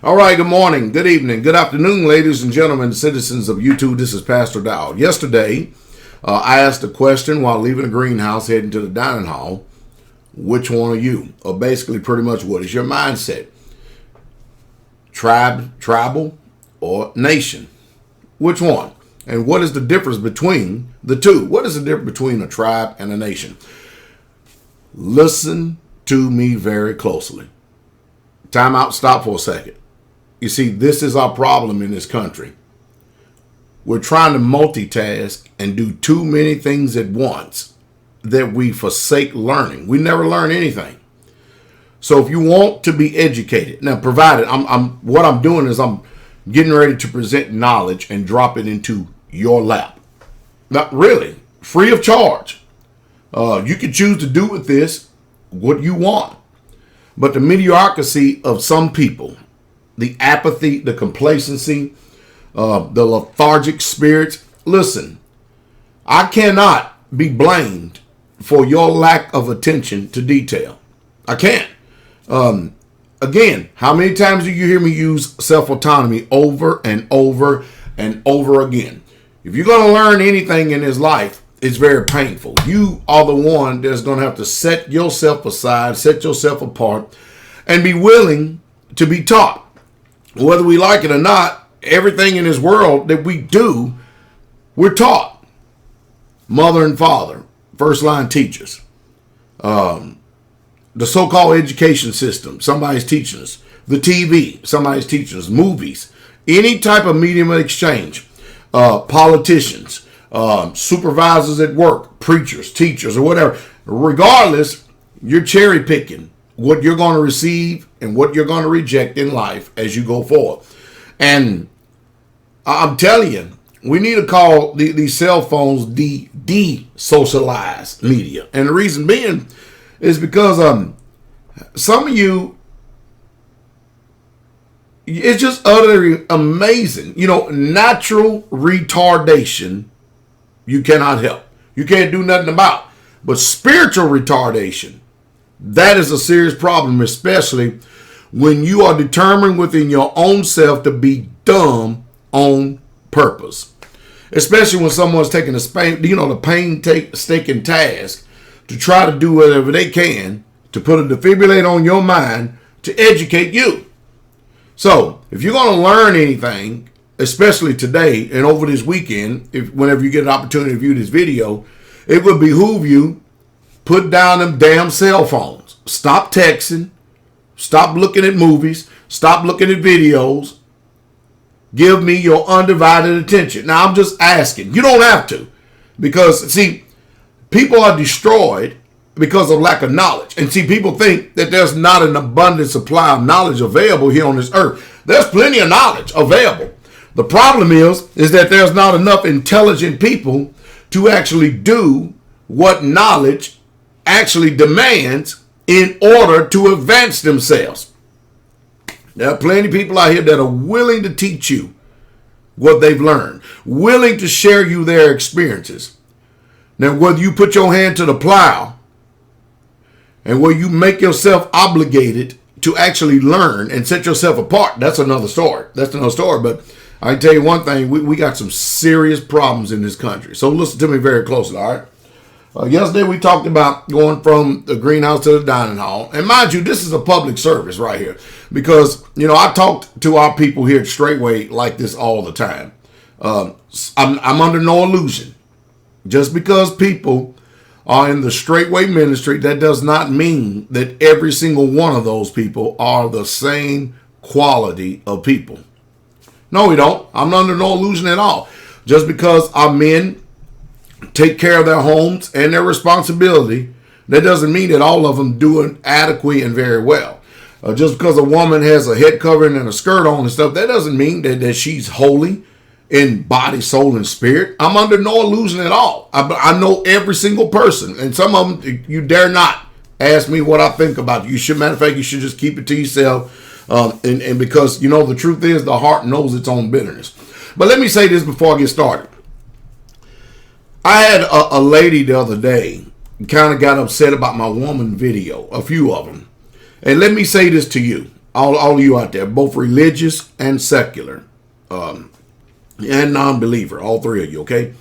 All right, good morning, good evening, good afternoon, ladies and gentlemen, citizens of YouTube. This is Pastor Dowd. Yesterday, I asked a question while leaving the greenhouse heading to the dining hall. Which one are you? Or basically, pretty much, what is your mindset? Tribal, or nation? Which one? And what is the difference between the two? What is the difference between a tribe and a nation? Listen to me very closely. Time out, stop for a second. You see, this is our problem in this country. We're trying to multitask and do too many things at once that we forsake learning. We never learn anything. So if you want to be educated, now provided what I'm doing is I'm getting ready to present knowledge and drop it into your lap. Not really, free of charge. You can choose to do with this what you want. But the mediocrity of some people, the apathy, the complacency, the lethargic spirits. Listen, I cannot be blamed for your lack of attention to detail. I can't. Again, how many times do you hear me use self-autonomy over and over and over again? If you're going to learn anything in this life, it's very painful. You are the one that's going to have to set yourself aside, set yourself apart, and be willing to be taught. Whether we like it or not, everything in this world that we do, we're taught. Mother and father, first line teachers. The so-called education system, somebody's teaching us. The TV, somebody's teaching us. Movies, any type of medium of exchange. Politicians, supervisors at work, preachers, teachers, or whatever. Regardless, you're cherry picking what you're going to receive and what you're going to reject in life as you go forward. And I'm telling you, we need to call these cell phones de-socialized media. And the reason being is because some of you, it's just utterly amazing. You know, natural retardation, you cannot help. You can't do nothing about. But spiritual retardation, that is a serious problem, especially when you are determined within your own self to be dumb on purpose. Especially when someone's taking the painstaking task to try to do whatever they can to put a defibrillator on your mind to educate you. So if you're going to learn anything, especially today and over this weekend, whenever you get an opportunity to view this video, it would behoove you put down them damn cell phones. Stop texting. Stop looking at movies. Stop looking at videos. Give me your undivided attention. Now, I'm just asking. You don't have to. Because, see, people are destroyed because of lack of knowledge. And see, people think that there's not an abundant supply of knowledge available here on this earth. There's plenty of knowledge available. The problem is that there's not enough intelligent people to actually do what knowledge actually demands in order to advance themselves. There are plenty of people out here that are willing to teach you what they've learned, willing to share you their experiences. Now, whether you put your hand to the plow and where you make yourself obligated to actually learn and set yourself apart, that's another story. That's another story. But I can tell you one thing, we got some serious problems in this country. So listen to me very closely, all right? Yesterday we talked about going from the greenhouse to the dining hall. And mind you, this is a public service right here. Because, you know, I talk to our people here at Straightway like this all the time. I'm under no illusion. Just because people are in the Straightway ministry, that does not mean that every single one of those people are the same quality of people. No, we don't. I'm under no illusion at all. Just because our men take care of their homes and their responsibility, that doesn't mean that all of them do it adequately and very well. Just because a woman has a head covering and a skirt on and stuff, that doesn't mean that she's holy in body, soul, and spirit. I'm under no illusion at all. I know every single person, and some of them, you dare not ask me what I think about you. Matter of fact, you should just keep it to yourself. And because, you know, the truth is the heart knows its own bitterness. But let me say this before I get started. I had a lady the other day kind of got upset about my woman video, a few of them. And let me say this to you. all of you out there, both religious and secular, and non-believer, all three of you, okay?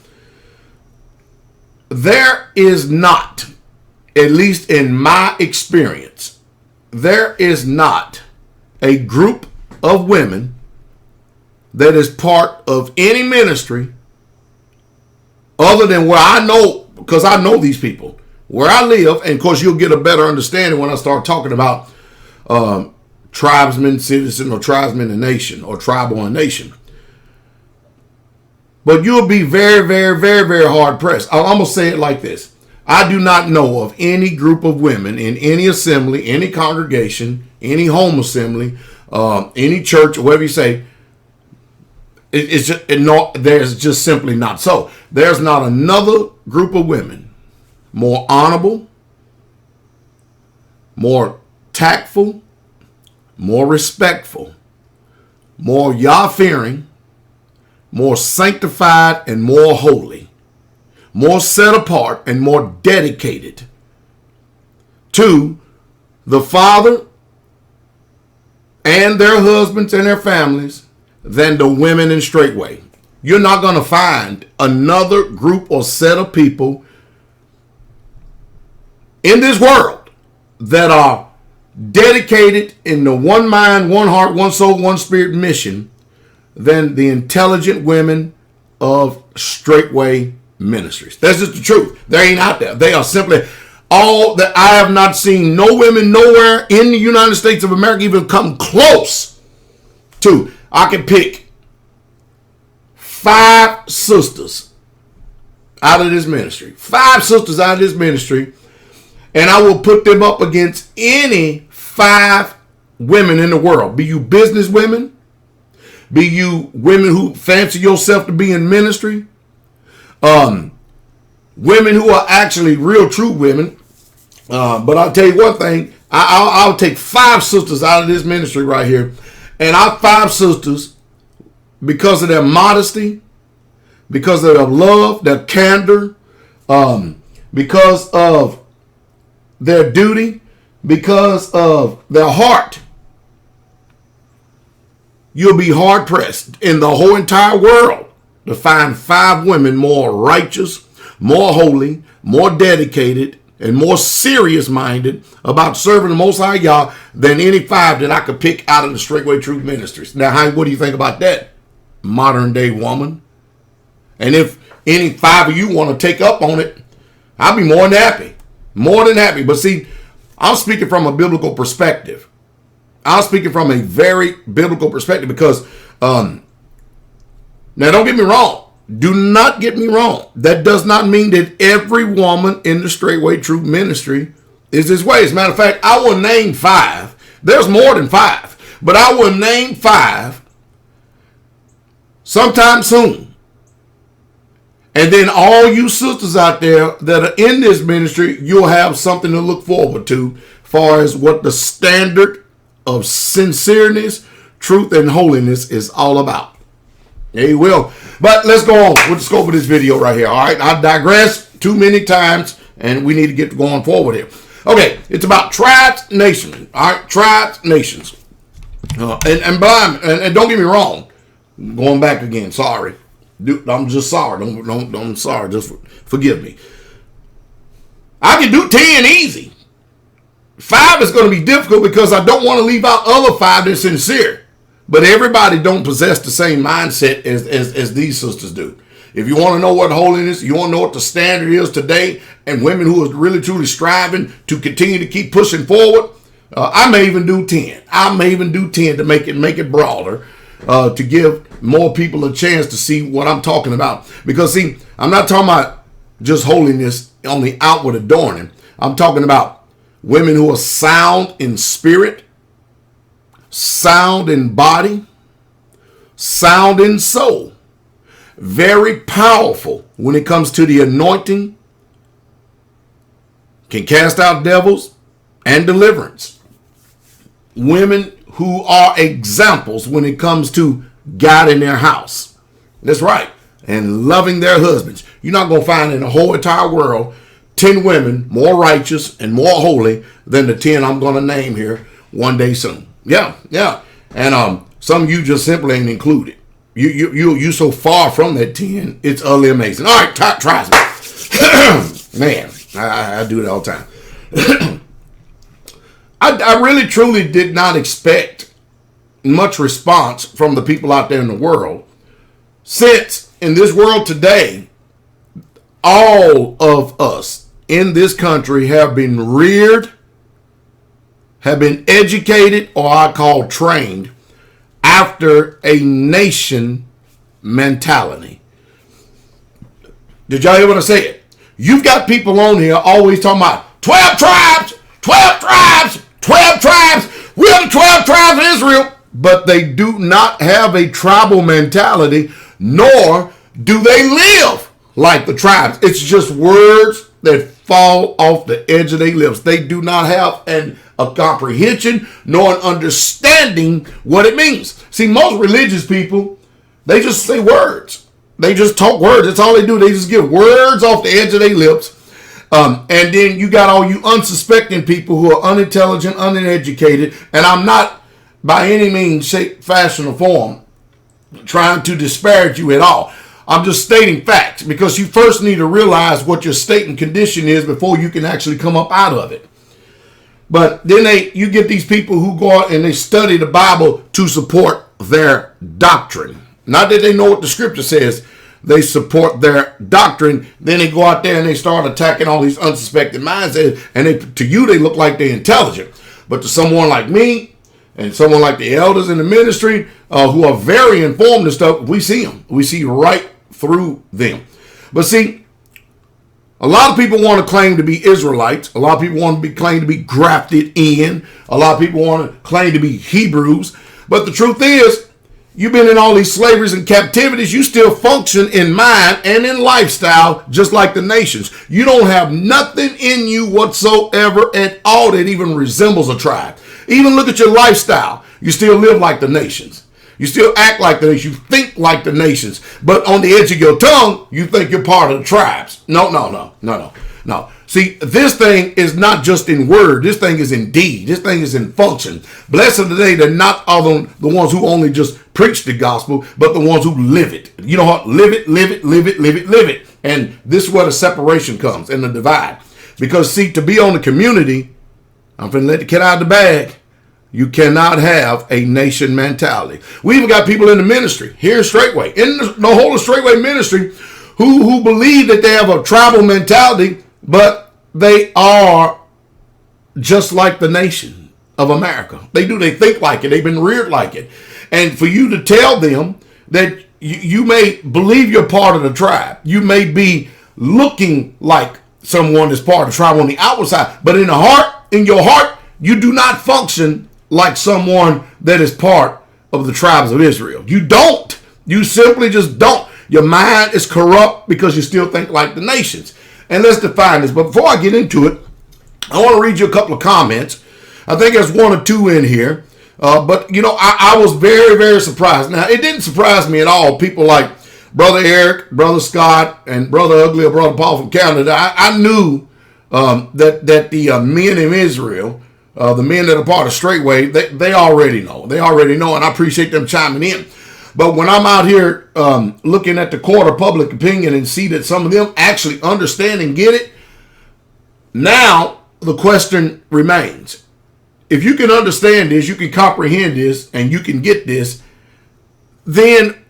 There is not, at least in my experience, there is not a group of women that is part of any ministry other than where I know, because I know these people, where I live, and of course you'll get a better understanding when I start talking about tribesman, citizen, or tribesman and nation, or tribal and nation. But you'll be very, very, very, very hard pressed. I'm going to say it like this. I do not know of any group of women in any assembly, any congregation, any home assembly, any church, or whatever you say. There's just simply not so. There's not another group of women more honorable, more tactful, more respectful, more Yah-fearing, more sanctified and more holy, more set apart and more dedicated to the Father and their husbands and their families than the women in Straightway. You're not going to find another group or set of people in this world that are dedicated in the one mind, one heart, one soul, one spirit mission than the intelligent women of Straightway Ministries. That's just the truth. They ain't out there. They are simply all that. I have not seen no women nowhere in the United States of America even come close to. I can pick 5 sisters out of this ministry. 5 sisters out of this ministry. And I will put them up against any 5 women in the world. Be you business women. Be you women who fancy yourself to be in ministry. Women who are actually real true women. But I'll tell you one thing. I'll take 5 sisters out of this ministry right here. And our 5 sisters, because of their modesty, because of their love, their candor, because of their duty, because of their heart, you'll be hard pressed in the whole entire world to find 5 women more righteous, more holy, more dedicated, and more serious minded about serving the Most High Yah than any 5 that I could pick out of the Straightway Truth Ministries. Now, what do you think about that, modern day woman? And if any 5 of you want to take up on it, I'll be more than happy. More than happy. But see, I'm speaking from a biblical perspective. I'm speaking from a very biblical perspective because, now don't get me wrong. Do not get me wrong. That does not mean that every woman in the Straightway Truth Ministry is this way. As a matter of fact, I will name 5. There's more than 5. But I will name 5 sometime soon. And then all you sisters out there that are in this ministry, you'll have something to look forward to as far as what the standard of sincereness, truth, and holiness is all about. There you will. But let's go on with the scope of this video right here. All right, I digress too many times, and we need to get going forward here. Okay, it's about tribes, nations. All right, tribes, nations. And don't get me wrong. Going back again. Sorry. I'm just sorry. I'm sorry. Just forgive me. I can do 10 easy. 5 is going to be difficult because I don't want to leave out other 5 that's sincere. But everybody don't possess the same mindset as these sisters do. If you want to know what holiness, you want to know what the standard is today, and women who are really truly striving to continue to keep pushing forward, I may even do 10. I may even do 10 to make it broader, to give more people a chance to see what I'm talking about. Because see, I'm not talking about just holiness on the outward adorning. I'm talking about women who are sound in spirit, sound in body, sound in soul, very powerful when it comes to the anointing, can cast out devils and deliverance. Women who are examples when it comes to God in their house. That's right. And loving their husbands. You're not going to find in the whole entire world 10 women more righteous and more holy than the 10 I'm going to name here one day soon. Yeah, yeah. And some of you just simply ain't included. You so far from that 10, it's utterly amazing. All right, tries me. Man, I do it all the time. I really truly did not expect much response from the people out there in the world, since in this world today, all of us in this country have been reared, have been educated, or I call trained, after a nation mentality. Did y'all hear what I said? You've got people on here always talking about 12 tribes, 12 tribes, 12 tribes. We are the 12 tribes of Israel. But they do not have a tribal mentality, nor do they live like the tribes. It's just words that fall off the edge of their lips. They do not have a comprehension nor an understanding what it means. See, most religious people, they just say words. They just talk words. That's all they do. They just give words off the edge of their lips. And then you got all you unsuspecting people who are unintelligent, uneducated. And I'm not by any means, shape, fashion, or form trying to disparage you at all. I'm just stating facts, because you first need to realize what your state and condition is before you can actually come up out of it. But then you get these people who go out and they study the Bible to support their doctrine. Not that they know what the scripture says, they support their doctrine. Then they go out there and they start attacking all these unsuspected minds, and to you they look like they're intelligent. But to someone like me, and someone like the elders in the ministry who are very informed and stuff, we see them. We see right through them. But see, a lot of people want to claim to be Israelites. A lot of people want to claim to be grafted in. A lot of people want to claim to be Hebrews. But the truth is, you've been in all these slaveries and captivities. You still function in mind and in lifestyle just like the nations. You don't have nothing in you whatsoever at all that even resembles a tribe. Even look at your lifestyle. You still live like the nations. You still act like the nations. You think like the nations. But on the edge of your tongue, you think you're part of the tribes. No. See, this thing is not just in word. This thing is in deed. This thing is in function. Blessed are they that not are the ones who only just preach the gospel, but the ones who live it. You know what? Live it. And this is where the separation comes and the divide. Because, see, to be on the community, I'm finna let the cat out of the bag. You cannot have a nation mentality. We even got people in the ministry here, Straightway, in the whole of Straightway ministry, who believe that they have a tribal mentality, but they are just like the nation of America. They think like it. They've been reared like it. And for you to tell them that you may believe you're part of the tribe, you may be looking like someone that's part of the tribe on the outside, but in your heart, you do not function like someone that is part of the tribes of Israel. You don't. You simply just don't. Your mind is corrupt because you still think like the nations. And let's define this. But before I get into it, I want to read you a couple of comments. I think there's one or two in here. But, I was very, very surprised. Now, it didn't surprise me at all. People like Brother Eric, Brother Scott, and Brother Ugly or Brother Paul from Canada. I knew that the men in Israel, the men that are part of Straightway, they already know. They already know, and I appreciate them chiming in. But when I'm out here looking at the court of public opinion and see that some of them actually understand and get it, now the question remains. If you can understand this, you can comprehend this, and you can get this, then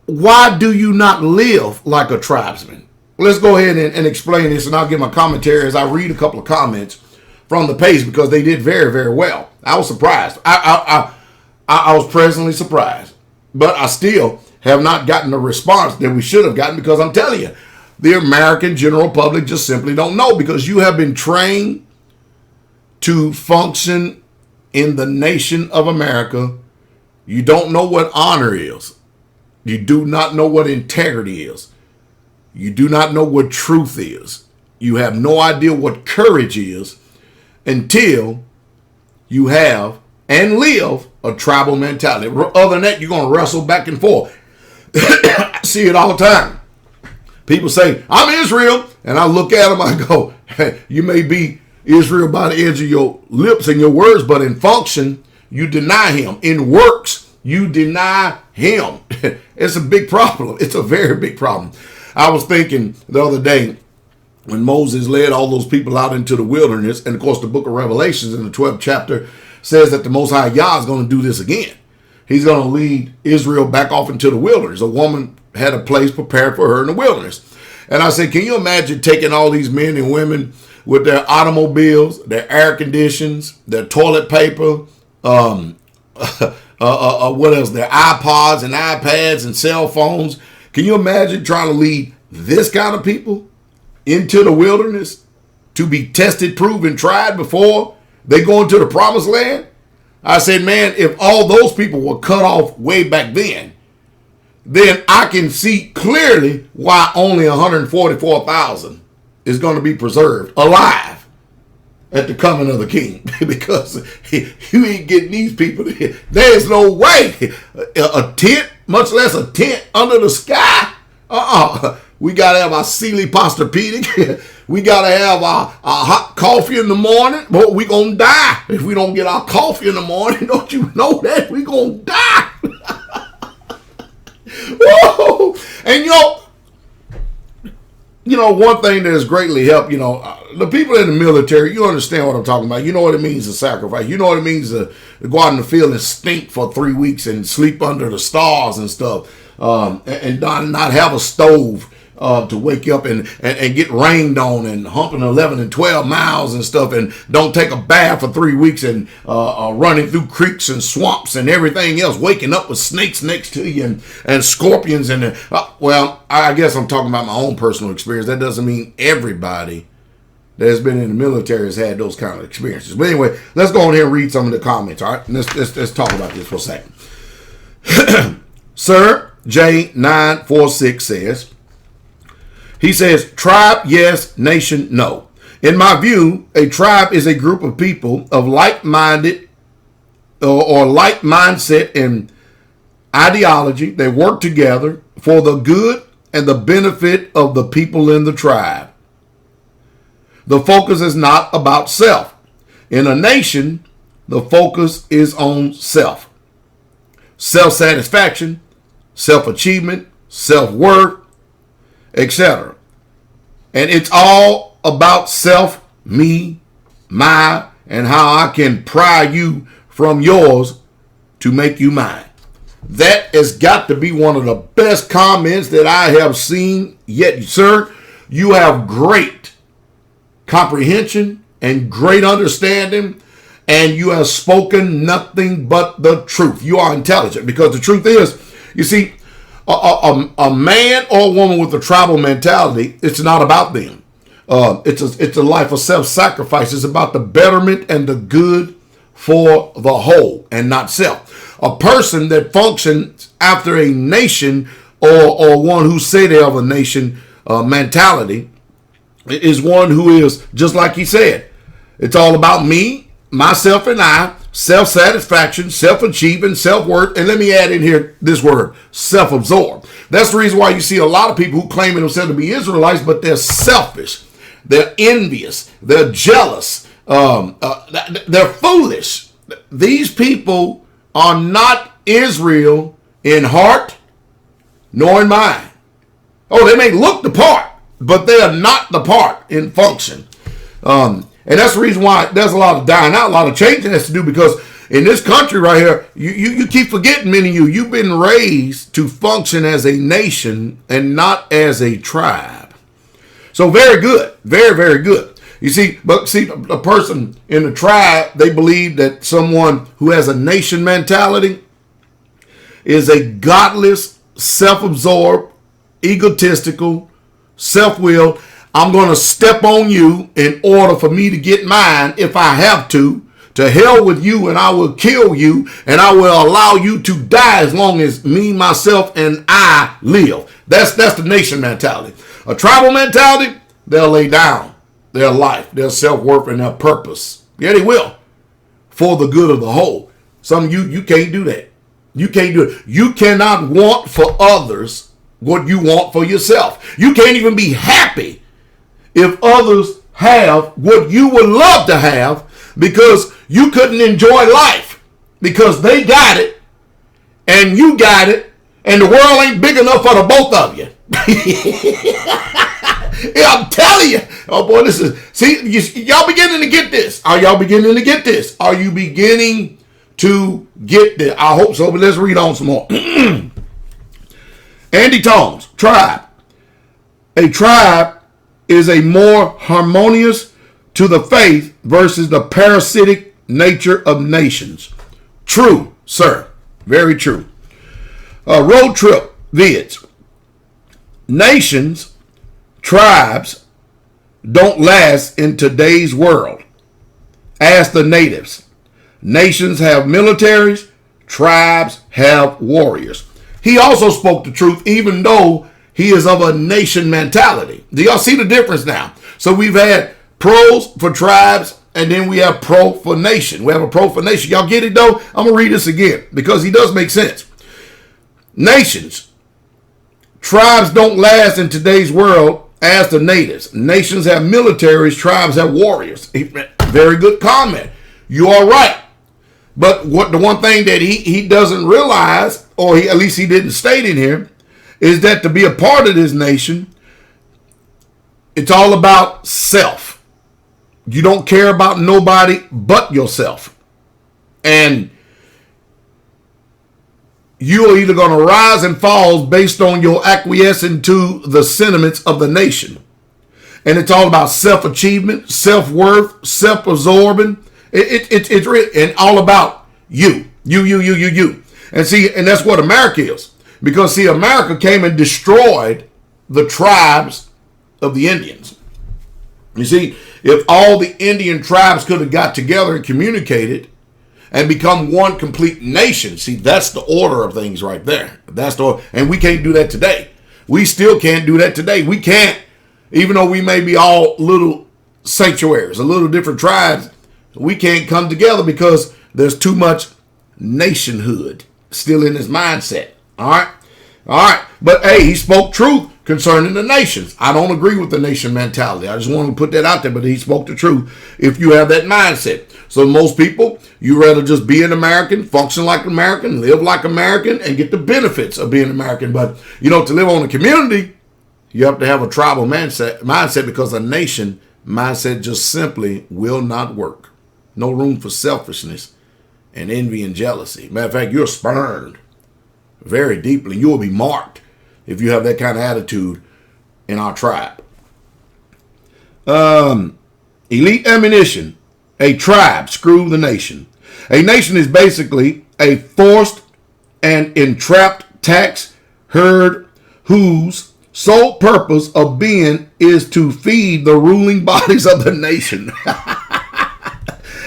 why do you not live like a tribesman? Let's go ahead and explain this, and I'll give my commentary as I read a couple of comments from the page, because they did very, very well. I was surprised. I was pleasantly surprised. But I still have not gotten the response that we should have gotten, because I'm telling you, the American general public just simply don't know, because you have been trained to function in the nation of America. You don't know what honor is. You do not know what integrity is. You do not know what truth is. You have no idea what courage is until you have and live a tribal mentality. Other than that, you're going to wrestle back and forth. I see it all the time. People say, I'm Israel. And I look at them, I go, hey, you may be Israel by the edge of your lips and your words, but in function, you deny him. In works, you deny him. It's a big problem. It's a very big problem. I was thinking the other day when Moses led all those people out into the wilderness, and of course the book of Revelations in the 12th chapter says that the Most High Yah is going to do this again. He's going to lead Israel back off into the wilderness. A woman had a place prepared for her in the wilderness. And I said, can you imagine taking all these men and women with their automobiles, their air conditions, their toilet paper, what else? Their iPods and iPads and cell phones. Can you imagine trying to lead this kind of people into the wilderness to be tested, proven, tried before they go into the promised land? I said, man, if all those people were cut off way back then I can see clearly why only 144,000 is going to be preserved alive at the coming of the King. Because you ain't getting these people. There's no way a tent, much less a tent under the sky. We got to have our Sealy Posturepedic. We got to have our hot coffee in the morning. But we going to die if we don't get our coffee in the morning. Don't you know that? We going to die. Whoa! And one thing that has greatly helped, the people in the military, you understand what I'm talking about. You know what it means to sacrifice. You know what it means to go out in the field and stink for 3 weeks and sleep under the stars and stuff, and not have a stove to wake up and get rained on and humping 11 and 12 miles and stuff, and don't take a bath for 3 weeks and running through creeks and swamps and everything else, waking up with snakes next to you and scorpions. And well, I guess I'm talking about my own personal experience. That doesn't mean everybody that has been in the military has had those kind of experiences. But anyway, let's go on here and read some of the comments, all right? Let's talk about this for a second. Sir J946 says, he says, tribe, yes. Nation, no. In my view, a tribe is a group of people of like-minded or like mindset and ideology. They work together for the good and the benefit of the people in the tribe. The focus is not about self. In a nation, the focus is on self. Self-satisfaction, self-achievement, self-worth, etc. And it's all about self, me, my, and how I can pry you from yours to make you mine. That has got to be one of the best comments that I have seen yet. Sir, you have great comprehension and great understanding, and you have spoken nothing but the truth. You are intelligent, because the truth is, you see, a man or a woman with a tribal mentality, it's not about them. It's a life of self-sacrifice. It's about the betterment and the good for the whole and not self. A person that functions after a nation or one who say they have a nation mentality is one who is, just like he said, it's all about me, myself, and I. Self-satisfaction, self-achievement, self-worth, and let me add in here this word, self-absorbed. That's the reason why you see a lot of people who claim themselves to be Israelites, but they're selfish, they're envious, they're jealous, they're foolish. These people are not Israel in heart nor in mind. Oh, they may look the part, but they are not the part in function. And that's the reason why there's a lot of dying out, a lot of changing has to do, because in this country right here, you keep forgetting, many of you've been raised to function as a nation and not as a tribe. So very good, very, very good. You see, but see, a person in the tribe, they believe that someone who has a nation mentality is a godless, self-absorbed, egotistical, self-willed. I'm going to step on you in order for me to get mine if I have to. To hell with you, and I will kill you, and I will allow you to die as long as me, myself, and I live. That's the nation mentality. A tribal mentality, they'll lay down their life, their self-worth, and their purpose. Yeah, they will. For the good of the whole. Some of you can't do that. You can't do it. You cannot want for others what you want for yourself. You can't even be happy if others have what you would love to have, because you couldn't enjoy life because they got it and you got it, and the world ain't big enough for the both of you. Yeah, I'm telling you. Oh boy, this is, see, y'all beginning to get this. Are y'all beginning to get this? Are you beginning to get this? I hope so, but let's read on some more. Andy Tones, tribe. A tribe is a more harmonious to the faith versus the parasitic nature of nations. True, sir. Very true. Road trip vids. Nations, tribes don't last in today's world. Ask the natives. Nations have militaries, tribes have warriors. He also spoke the truth, even though he is of a nation mentality. Do y'all see the difference now? So we've had pros for tribes, and then we have pro for nation. We have a pro for nation. Y'all get it though? I'm going to read this again because he does make sense. Nations, tribes don't last in today's world as the natives. Nations have militaries, tribes have warriors. Very good comment. You are right. But what the one thing that he doesn't realize, or at least he didn't state in here, is that to be a part of this nation, it's all about self. You don't care about nobody but yourself. And you are either going to rise and fall based on your acquiescing to the sentiments of the nation. And it's all about self-achievement, self-worth, self-absorbing. It's really and all about you. You. And see, and that's what America is. Because see, America came and destroyed the tribes of the Indians. You see, if all the Indian tribes could have got together and communicated and become one complete nation, see, that's the order of things right there. That's the order. And we can't do that today. We still can't do that today. We can't, even though we may be all little sanctuaries, a little different tribes, we can't come together because there's too much nationhood still in his mindset. All right. But hey, he spoke truth concerning the nations. I don't agree with the nation mentality. I just want to put that out there, but he spoke the truth if you have that mindset. So most people, you rather just be an American, function like an American, live like American, and get the benefits of being American. But, you know, to live on a community, you have to have a tribal mindset because a nation mindset just simply will not work. No room for selfishness and envy and jealousy. Matter of fact, you're spurned very deeply. You will be marked if you have that kind of attitude in our tribe. Elite ammunition. A tribe, screw the nation. A nation is basically a forced and entrapped tax herd whose sole purpose of being is to feed the ruling bodies of the nation.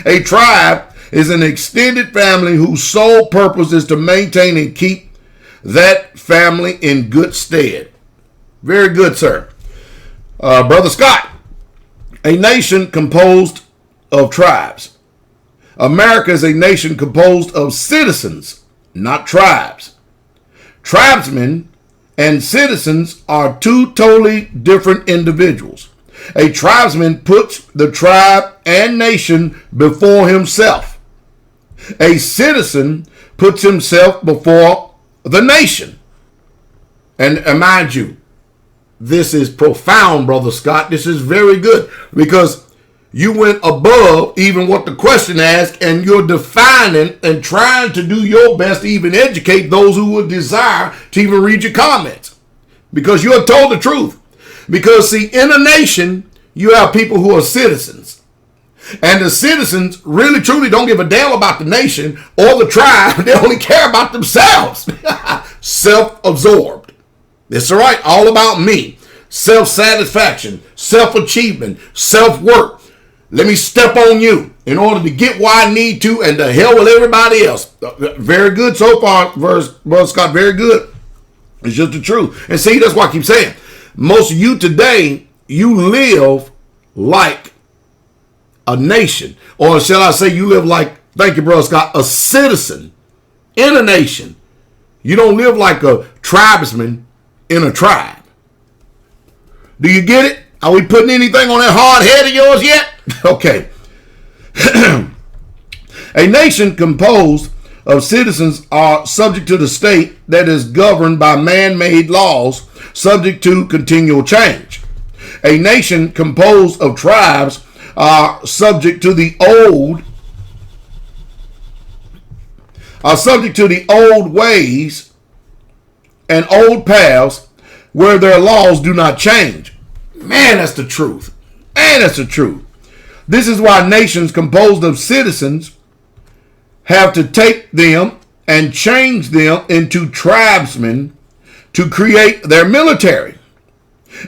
A tribe is an extended family whose sole purpose is to maintain and keep that family in good stead. Very good, sir. Brother Scott, a nation composed of tribes. America is a nation composed of citizens, not tribes. Tribesmen and citizens are two totally different individuals. A tribesman puts the tribe and nation before himself. A citizen puts himself before the nation. And mind you, this is profound, Brother Scott. This is very good because you went above even what the question asked, and you're defining and trying to do your best to even educate those who would desire to even read your comments, because you have told the truth. Because see, in a nation, you have people who are citizens, and the citizens really truly don't give a damn about the nation or the tribe. They only care about themselves. Self-absorbed. That's right. All about me. Self-satisfaction, self-achievement, self-work. Let me step on you in order to get where I need to, and to hell with everybody else. Very good so far, Brother Scott. Very good. It's just the truth. And see, that's why I keep saying, most of you today, you live like a nation. Or shall I say, you live like, thank you, Brother Scott, a citizen in a nation. You don't live like a tribesman in a tribe. Do you get it? Are we putting anything on that hard head of yours yet? Okay. A nation composed of citizens are subject to the state that is governed by man-made laws subject to continual change. A nation composed of tribes are subject to the old ways and old paths where their laws do not change. Man, that's the truth. Man, that's the truth. This is why nations composed of citizens have to take them and change them into tribesmen to create their military.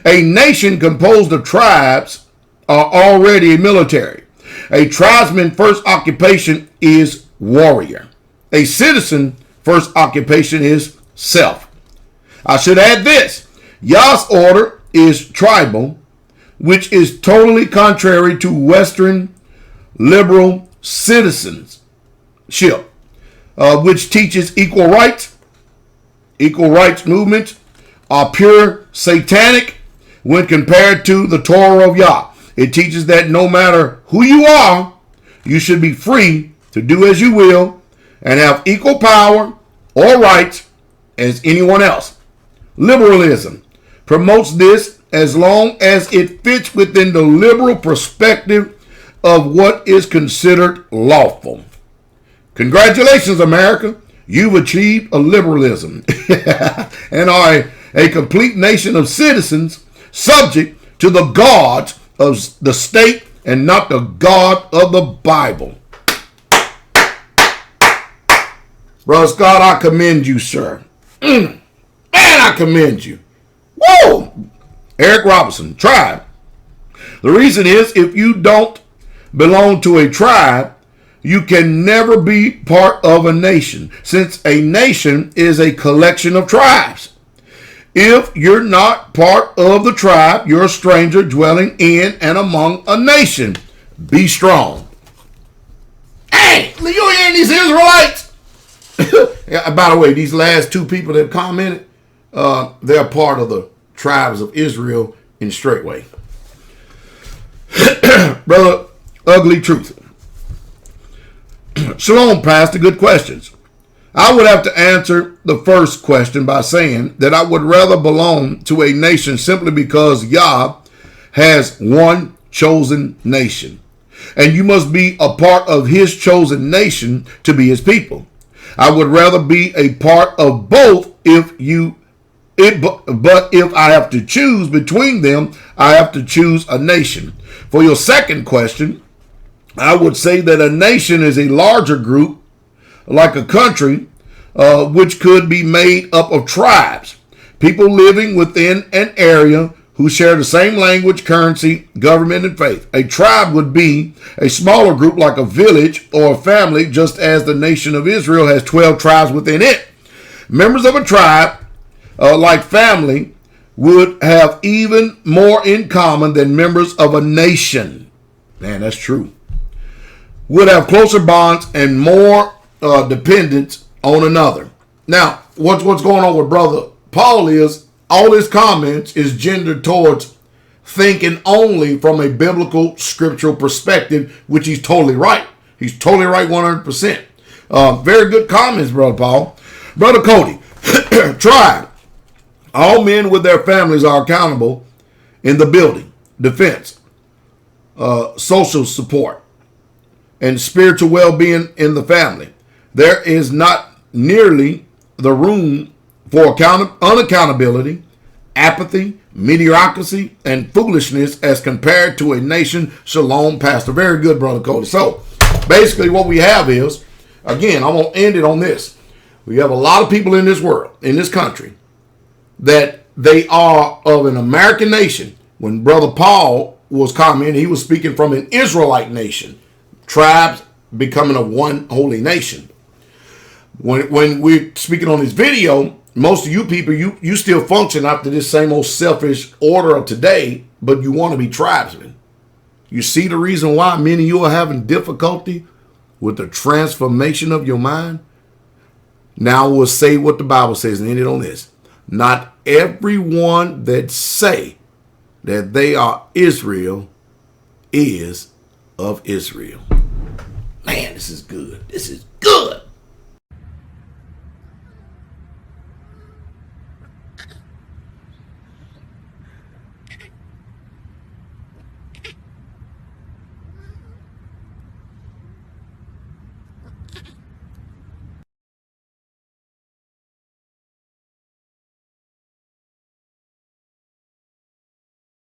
A nation composed of tribes are already a military. A tribesman's first occupation is warrior. A citizen's first occupation is self. I should add this. Yah's order is tribal, which is totally contrary to Western liberal citizenship, which teaches equal rights. Equal rights movements are pure satanic when compared to the Torah of Yah. It teaches that no matter who you are, you should be free to do as you will and have equal power or rights as anyone else. Liberalism promotes this as long as it fits within the liberal perspective of what is considered lawful. Congratulations, America. You've achieved a liberalism and are a complete nation of citizens subject to the gods of the state and not the God of the Bible. Brother Scott, I commend you, sir. Man, I commend you. Whoa! Eric Robinson, tribe. The reason is if you don't belong to a tribe, you can never be part of a nation, since a nation is a collection of tribes. If you're not part of the tribe, you're a stranger dwelling in and among a nation. Be strong. Hey, you hearing these Israelites? By the way, these last two people that commented, they're part of the tribes of Israel in straightway. Brother Ugly Truth. Shalom, Pastor. Good questions. I would have to answer the first question by saying that I would rather belong to a nation simply because Yah has one chosen nation. And you must be a part of his chosen nation to be his people. I would rather be a part of both but if I have to choose between them, I have to choose a nation. For your second question, I would say that a nation is a larger group, like a country, which could be made up of tribes, people living within an area who share the same language, currency, government, and faith. A tribe would be a smaller group like a village or a family, just as the nation of Israel has 12 tribes within it. Members of a tribe, like family, would have even more in common than members of a nation. Man, that's true. Would have closer bonds and more dependence on another. Now, what's going on with Brother Paul is all his comments is gendered towards thinking only from a biblical scriptural perspective, which he's totally right. He's totally right 100%. Very good comments, Brother Paul. Brother Cody, tribe. All men with their families are accountable in the building, defense, social support, and spiritual well-being in the family. There is not nearly the room for unaccountability, apathy, mediocrity, and foolishness as compared to a nation. Shalom, Pastor. Very good, Brother Cody. So, basically what we have is, again, I'm going to end it on this. We have a lot of people in this world, in this country, that they are of an American nation. When Brother Paul was commenting, he was speaking from an Israelite nation. Tribes becoming a one holy nation. When we're speaking on this video, most of you people, you still function after this same old selfish order of today, but you want to be tribesmen. You see the reason why many of you are having difficulty with the transformation of your mind? Now we'll say what the Bible says and end it on this. Not everyone that say that they are Israel is of Israel. Man, this is good. This is good.